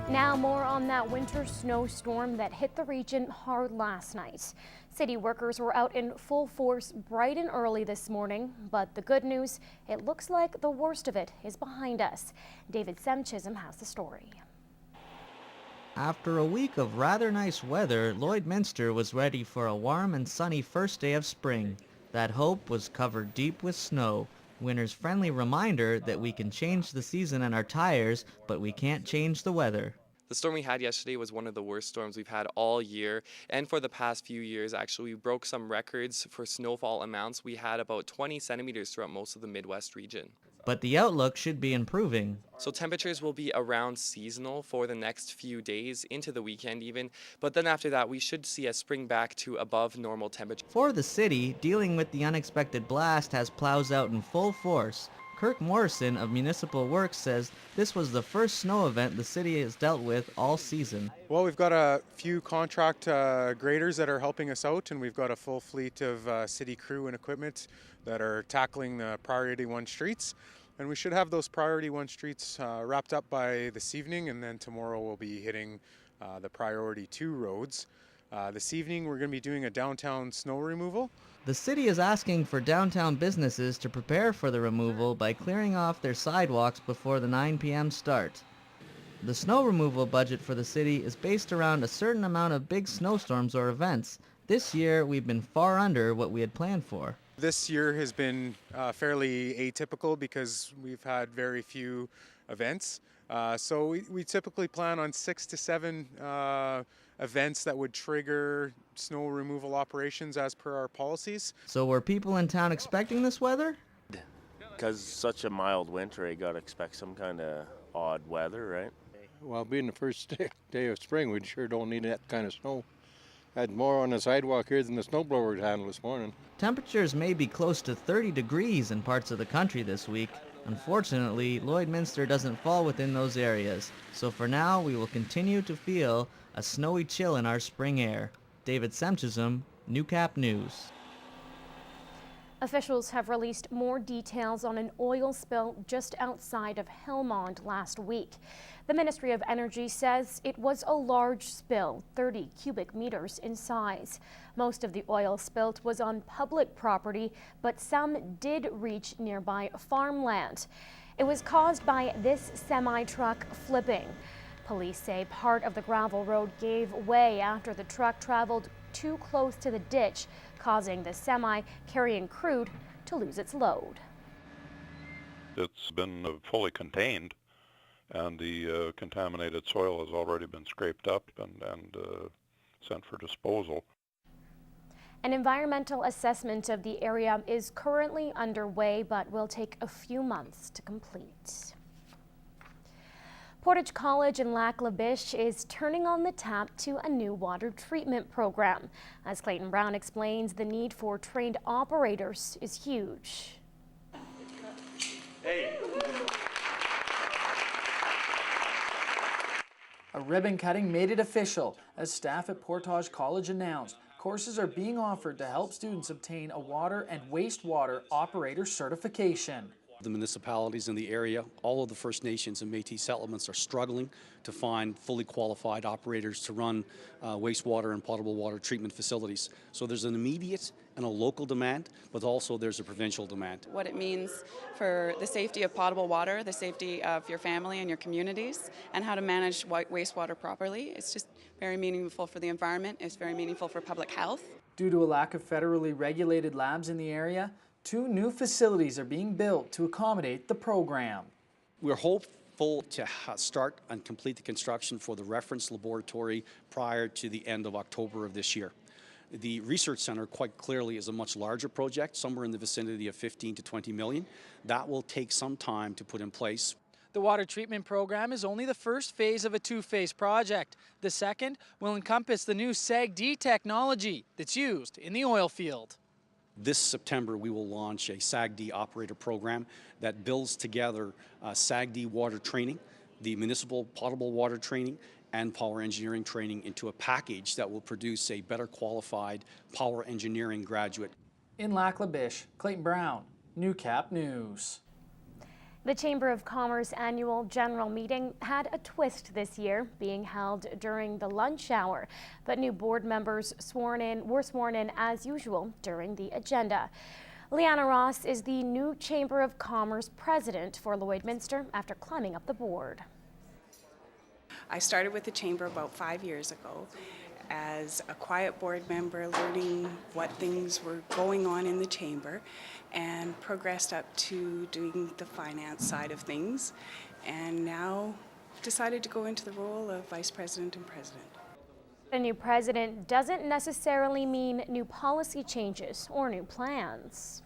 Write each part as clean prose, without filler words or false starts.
Now more on that winter snowstorm that hit the region hard last night. City workers were out in full force bright and early this morning, but the good news, it looks like the worst of it is behind us. David Semchism has the story. After a week of rather nice weather, Lloydminster was ready for a warm and sunny first day of spring. That hope was covered deep with snow. Winter's friendly reminder that we can change the season and our tires, but we can't change the weather. The storm we had yesterday was one of the worst storms we've had all year, and for the past few years actually. We broke some records for snowfall amounts. We had about 20 centimeters throughout most of the Midwest region. But the outlook should be improving. So temperatures will be around seasonal for the next few days, into the weekend even, but then after that we should see a spring back to above normal temperature. For the city, dealing with the unexpected blast has plows out in full force. Kirk Morrison of Municipal Works says this was the first snow event the city has dealt with all season. Well, we've got a few contract graders that are helping us out, and we've got a full fleet of city crew and equipment that are tackling the Priority 1 streets. And we should have those Priority 1 streets wrapped up by this evening, and then tomorrow we'll be hitting the Priority 2 roads. This evening we're going to be doing a downtown snow removal. The city is asking for downtown businesses to prepare for the removal by clearing off their sidewalks before the 9 p.m. start. The snow removal budget for the city is based around a certain amount of big snowstorms or events. This year we've been far under what we had planned for. This year has been fairly atypical because we've had very few events. So we typically plan on 6 to 7 events that would trigger snow removal operations as per our policies. So were people in town expecting this weather? Because such a mild winter, you got to expect some kind of odd weather, right? Well, being the first day of spring, we sure don't need that kind of snow. Had more on the sidewalk here than the snowblower would handle this morning. Temperatures may be close to 30 degrees in parts of the country this week. Unfortunately, Lloydminster doesn't fall within those areas, so for now we will continue to feel a snowy chill in our spring air. David Semchism, Newcap News. Officials have released more details on an oil spill just outside of Helmond last week. The Ministry of Energy says it was a large spill, 30 cubic meters in size. Most of the oil spilt was on public property, but some did reach nearby farmland. It was caused by this semi-truck flipping. Police say part of the gravel road gave way after the truck traveled too close to the ditch, causing the semi carrying crude to lose its load. It's been fully contained, and the contaminated soil has already been scraped up and sent for disposal. An environmental assessment of the area is currently underway, but will take a few months to complete. Portage College in Lac La Biche is turning on the tap to a new water treatment program. As Clayton Brown explains, the need for trained operators is huge. Hey. A ribbon cutting made it official as staff at Portage College announced courses are being offered to help students obtain a water and wastewater operator certification. The municipalities in the area, all of the First Nations and Métis settlements are struggling to find fully qualified operators to run wastewater and potable water treatment facilities. So there's an immediate and a local demand, but also there's a provincial demand. What it means for the safety of potable water, the safety of your family and your communities, and how to manage wastewater properly. It's just very meaningful for the environment. It's very meaningful for public health. Due to a lack of federally regulated labs in the area, 2 new facilities are being built to accommodate the program. We're hopeful to start and complete the construction for the reference laboratory prior to the end of October of this year. The research center quite clearly is a much larger project, somewhere in the vicinity of 15 to 20 million. That will take some time to put in place. The water treatment program is only the first phase of a 2-phase project. The second will encompass the new SAGD technology that's used in the oil field. This September, we will launch a SAGD operator program that builds together SAGD water training, the municipal potable water training, and power engineering training into a package that will produce a better qualified power engineering graduate. In Lac La Biche, Clayton Brown, Newcap News. The Chamber of Commerce annual general meeting had a twist this year, being held during the lunch hour. But new board members were sworn in as usual during the agenda. Leanna Ross is the new Chamber of Commerce president for Lloydminster after climbing up the board. I started with the Chamber about 5 years ago as a quiet board member, learning what things were going on in the Chamber, and progressed up to doing the finance side of things, and now decided to go into the role of Vice President and President. The new president doesn't necessarily mean new policy changes or new plans.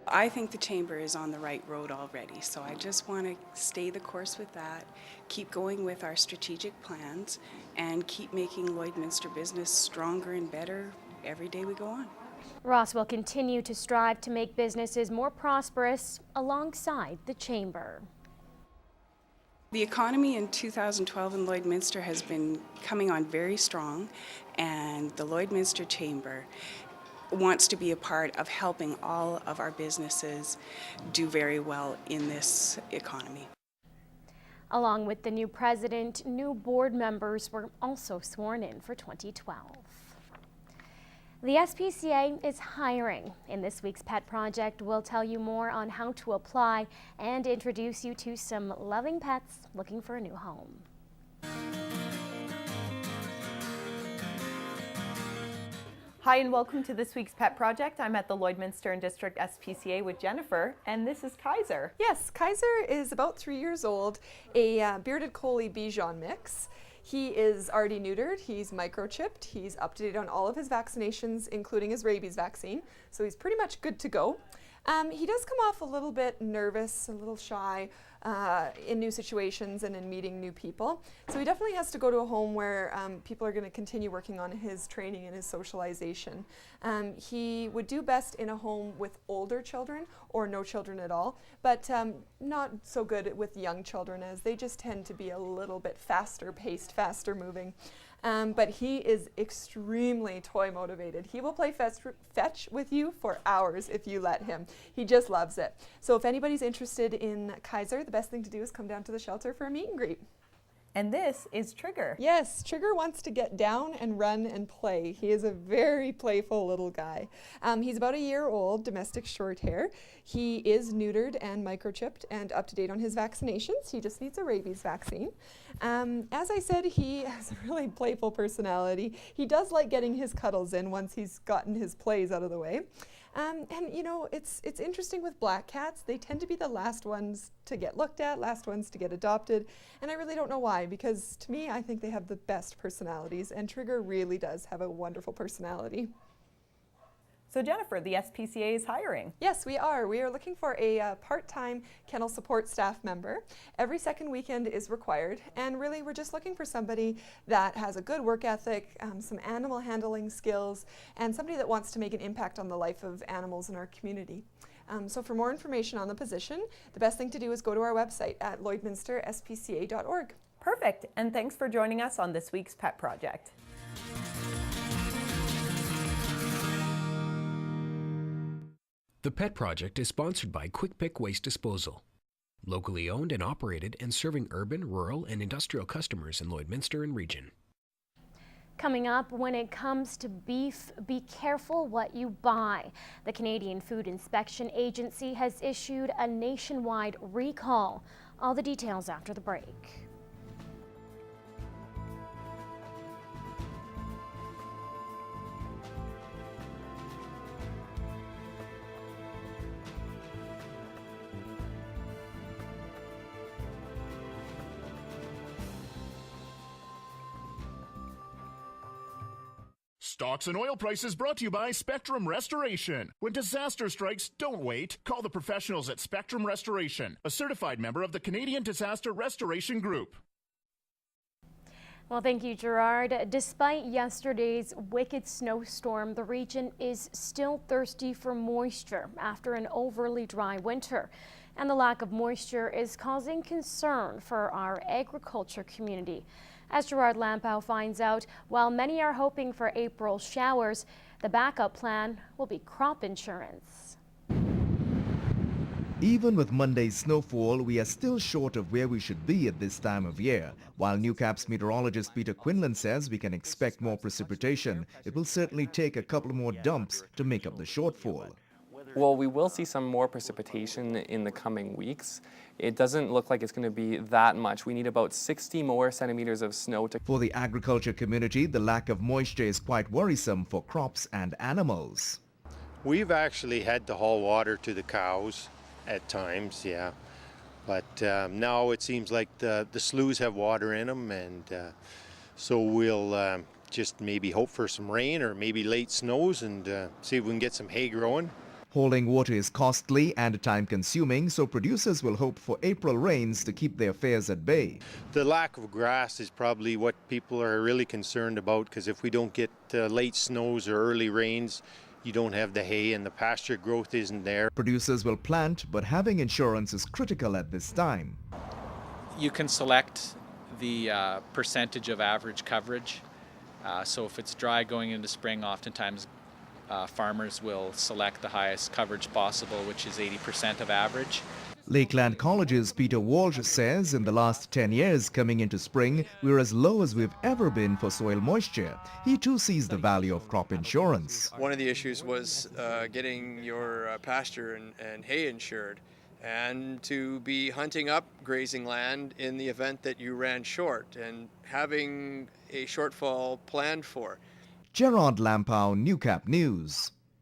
I think the Chamber is on the right road already, so I just want to stay the course with that, keep going with our strategic plans, and keep making Lloydminster business stronger and better every day we go on. Ross will continue to strive to make businesses more prosperous alongside the Chamber. The economy in 2012 in Lloydminster has been coming on very strong, and the Lloydminster Chamber wants to be a part of helping all of our businesses do very well in this economy. Along with the new president, new board members were also sworn in for 2012. The SPCA is hiring. In this week's Pet Project, we'll tell you more on how to apply and introduce you to some loving pets looking for a new home. Hi and welcome to this week's Pet Project. I'm at the Lloydminster and District SPCA with Jennifer, and this is Kaiser. Yes, Kaiser is about 3 years old, a bearded collie Bichon mix. He is already neutered, he's microchipped, he's up to date on all of his vaccinations, including his rabies vaccine, so he's pretty much good to go. He does come off a little bit nervous, a little shy in new situations and in meeting new people. So he definitely has to go to a home where people are going to continue working on his training and his socialization. He would do best in a home with older children or no children at all, but not so good with young children, as they just tend to be a little bit faster paced, faster moving. But he is extremely toy motivated. He will play fetch with you for hours if you let him. He just loves it. So if anybody's interested in Kaiser, the best thing to do is come down to the shelter for a meet and greet. And this is Trigger. Yes, Trigger wants to get down and run and play. He is a very playful little guy. He's about a year old, domestic short hair. He is neutered and microchipped and up to date on his vaccinations. He just needs a rabies vaccine. As I said, he has a really playful personality. He does like getting his cuddles in once he's gotten his plays out of the way. And you know, it's interesting with black cats. They tend to be the last ones to get looked at, last ones to get adopted, and I really don't know why, because to me, I think they have the best personalities, and Trigger really does have a wonderful personality. So Jennifer, the SPCA is hiring. Yes, we are. We are looking for a part-time kennel support staff member. Every second weekend is required, and really we're just looking for somebody that has a good work ethic, some animal handling skills, and somebody that wants to make an impact on the life of animals in our community. So for more information on the position, the best thing to do is go to our website at lloydminsterspca.org. Perfect, and thanks for joining us on this week's Pet Project. The Pet Project is sponsored by Quick Pick Waste Disposal. Locally owned and operated and serving urban, rural, and industrial customers in Lloydminster and region. Coming up, when it comes to beef, be careful what you buy. The Canadian Food Inspection Agency has issued a nationwide recall. All the details after the break. Stocks and oil prices brought to you by Spectrum Restoration. When disaster strikes, don't wait. Call the professionals at Spectrum Restoration, a certified member of the Canadian Disaster Restoration Group. Well, thank you, Gerard. Despite yesterday's wicked snowstorm, the region is still thirsty for moisture after an overly dry winter. And the lack of moisture is causing concern for our agriculture community. As Gerard Lampow finds out, while many are hoping for April showers, the backup plan will be crop insurance. Even with Monday's snowfall, we are still short of where we should be at this time of year. While Newcap's meteorologist Peter Quinlan says we can expect more precipitation, it will certainly take a couple more dumps to make up the shortfall. Well, we will see some more precipitation in the coming weeks. It doesn't look like it's going to be that much. We need about 60 more centimeters of snow to... For the agriculture community, the lack of moisture is quite worrisome for crops and animals. We've actually had to haul water to the cows at times, yeah. But now it seems like the sloughs have water in them, and so we'll just maybe hope for some rain or maybe late snows and see if we can get some hay growing. Hauling water is costly and time-consuming, so producers will hope for April rains to keep their affairs at bay. The lack of grass is probably what people are really concerned about, because if we don't get late snows or early rains, you don't have the hay and the pasture growth isn't there. Producers will plant, but having insurance is critical at this time. You can select the percentage of average coverage. So if it's dry going into spring, oftentimes farmers will select the highest coverage possible, which is 80% of average. Lakeland College's Peter Walsh says in the last 10 years coming into spring, we're as low as we've ever been for soil moisture. He too sees the value of crop insurance. One of the issues was getting your pasture and hay insured, and to be hunting up grazing land in the event that you ran short and having a shortfall planned for. Gerard Lampow, Newcap News.